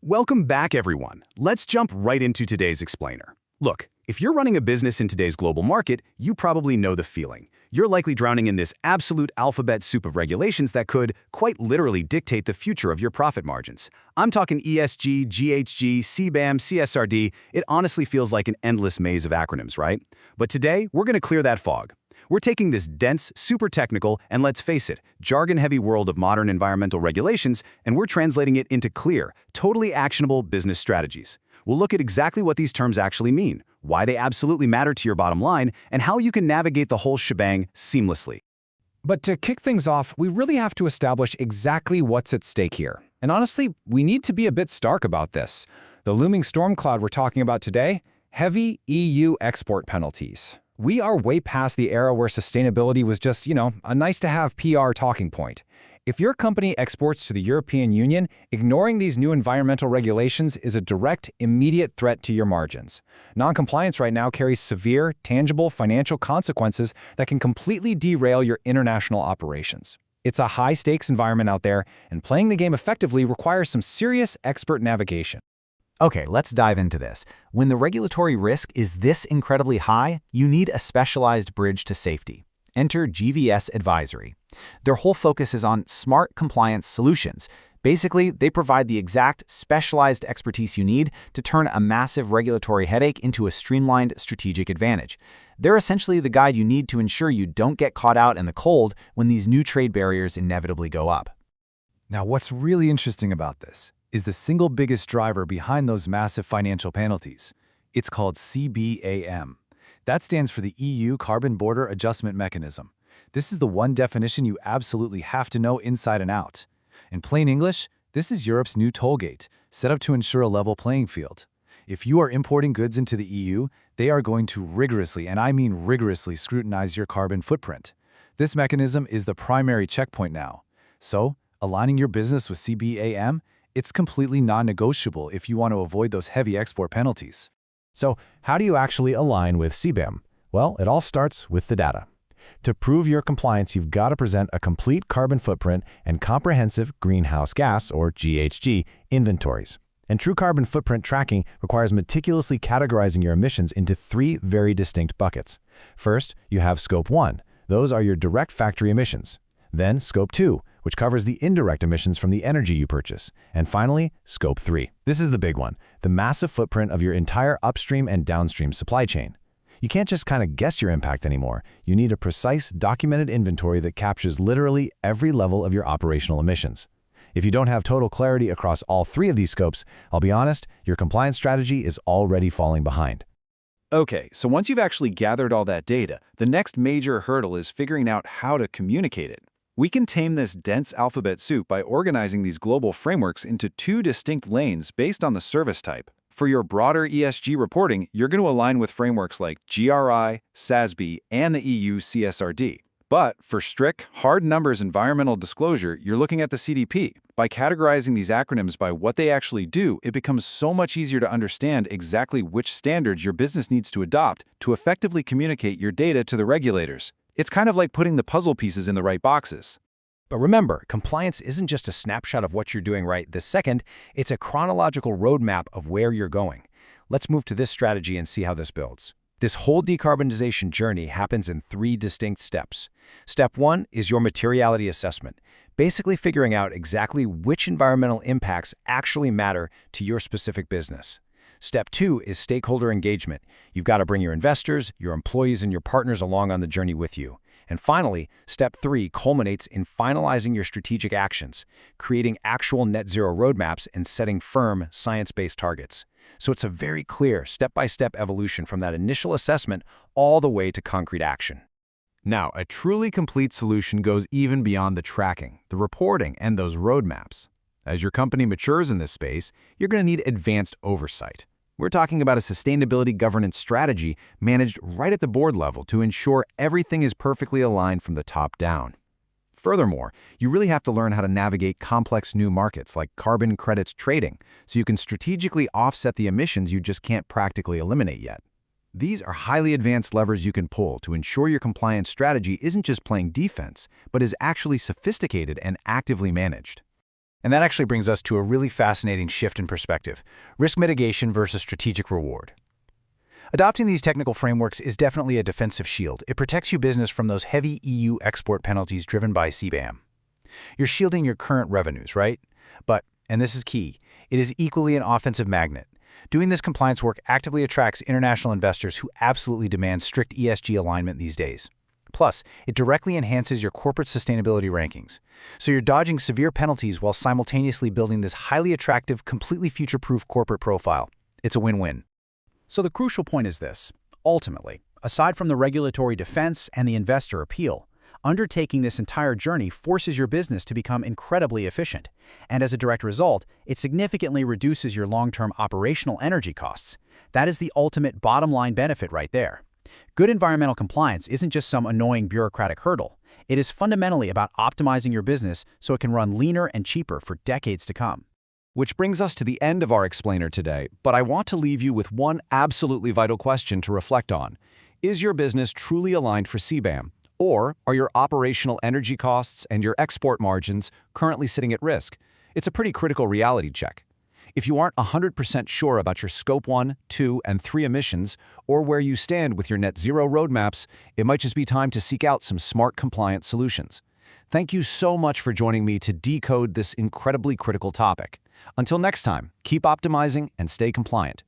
Welcome back, everyone. Let's jump right into today's explainer. Look, if you're running a business in today's global market, you probably know the feeling. You're likely drowning in this absolute alphabet soup of regulations that could, quite literally, dictate the future of your profit margins. I'm talking ESG, GHG, CBAM, CSRD. It honestly feels like an endless maze of acronyms, right? But today, we're going to clear that fog. We're taking this dense, super technical, and let's face it, jargon-heavy world of modern environmental regulations, and we're translating it into clear, totally actionable business strategies. We'll look at exactly what these terms actually mean, why they absolutely matter to your bottom line, and how you can navigate the whole shebang seamlessly. But to kick things off, we really have to establish exactly what's at stake here. And honestly, we need to be a bit stark about this. The looming storm cloud we're talking about today, heavy EU export penalties. We are way past the era where sustainability was just, a nice-to-have PR talking point. If your company exports to the European Union, ignoring these new environmental regulations is a direct, immediate threat to your margins. Non-compliance right now carries severe, tangible financial consequences that can completely derail your international operations. It's a high-stakes environment out there, and playing the game effectively requires some serious expert navigation. Okay, let's dive into this. When the regulatory risk is this incredibly high, you need a specialized bridge to safety. Enter Gvs Advisory. Their whole focus is on smart compliance solutions. Basically, they provide the exact specialized expertise you need to turn a massive regulatory headache into a streamlined strategic advantage. They're essentially the guide you need to ensure you don't get caught out in the cold when these new trade barriers inevitably go up. Now, what's really interesting about this is the single biggest driver behind those massive financial penalties. It's called CBAM. That stands for the EU Carbon Border Adjustment Mechanism. This is the one definition you absolutely have to know inside and out. In plain English, this is Europe's new toll gate, set up to ensure a level playing field. If you are importing goods into the EU, they are going to rigorously, and I mean rigorously, scrutinize your carbon footprint. This mechanism is the primary checkpoint now. So, aligning your business with CBAM, it's completely non-negotiable if you want to avoid those heavy export penalties. So, how do you actually align with CBAM? Well, it all starts with the data. To prove your compliance, you've got to present a complete carbon footprint and comprehensive greenhouse gas, or GHG, inventories. And true carbon footprint tracking requires meticulously categorizing your emissions into three very distinct buckets. First, you have Scope 1. Those are your direct factory emissions. Then Scope 2, which covers the indirect emissions from the energy you purchase. And finally, Scope 3. This is the big one, the massive footprint of your entire upstream and downstream supply chain. You can't just kind of guess your impact anymore. You need a precise, documented inventory that captures literally every level of your operational emissions. If you don't have total clarity across all three of these scopes, I'll be honest, your compliance strategy is already falling behind. Okay, so once you've actually gathered all that data, the next major hurdle is figuring out how to communicate it. We can tame this dense alphabet soup by organizing these global frameworks into two distinct lanes based on the service type. For your broader ESG reporting, you're going to align with frameworks like GRI, SASB, and the EU CSRD. But for strict, hard numbers environmental disclosure, you're looking at the CDP. By categorizing these acronyms by what they actually do, it becomes so much easier to understand exactly which standards your business needs to adopt to effectively communicate your data to the regulators. It's kind of like putting the puzzle pieces in the right boxes. But remember, compliance isn't just a snapshot of what you're doing right this second, it's a chronological roadmap of where you're going. Let's move to this strategy and see how this builds. This whole decarbonization journey happens in three distinct steps. Step 1 is your materiality assessment, basically figuring out exactly which environmental impacts actually matter to your specific business. Step 2 is stakeholder engagement. You've got to bring your investors, your employees, and your partners along on the journey with you. And finally, Step 3 culminates in finalizing your strategic actions, creating actual net zero roadmaps and setting firm, science-based targets. So it's a very clear, step-by-step evolution from that initial assessment all the way to concrete action. Now, a truly complete solution goes even beyond the tracking, the reporting, and those roadmaps. As your company matures in this space, you're going to need advanced oversight. We're talking about a sustainability governance strategy managed right at the board level to ensure everything is perfectly aligned from the top down. Furthermore, you really have to learn how to navigate complex new markets like carbon credits trading, so you can strategically offset the emissions you just can't practically eliminate yet. These are highly advanced levers you can pull to ensure your compliance strategy isn't just playing defense, but is actually sophisticated and actively managed. And that actually brings us to a really fascinating shift in perspective: risk mitigation versus strategic reward. Adopting these technical frameworks is definitely a defensive shield. It protects your business from those heavy EU export penalties driven by CBAM. You're shielding your current revenues, right? But, and this is key, it is equally an offensive magnet. Doing this compliance work actively attracts international investors who absolutely demand strict ESG alignment these days. Plus, it directly enhances your corporate sustainability rankings. So you're dodging severe penalties while simultaneously building this highly attractive, completely future-proof corporate profile. It's a win-win. So the crucial point is this. Ultimately, aside from the regulatory defense and the investor appeal, undertaking this entire journey forces your business to become incredibly efficient. And as a direct result, it significantly reduces your long-term operational energy costs. That is the ultimate bottom-line benefit right there. Good environmental compliance isn't just some annoying bureaucratic hurdle. It is fundamentally about optimizing your business so it can run leaner and cheaper for decades to come. Which brings us to the end of our explainer today, but I want to leave you with one absolutely vital question to reflect on. Is your business truly aligned for CBAM? Or are your operational energy costs and your export margins currently sitting at risk? It's a pretty critical reality check. If you aren't 100% sure about your Scope 1, 2, and 3 emissions, or where you stand with your net zero roadmaps, it might just be time to seek out some smart compliance solutions. Thank you so much for joining me to decode this incredibly critical topic. Until next time, keep optimizing and stay compliant.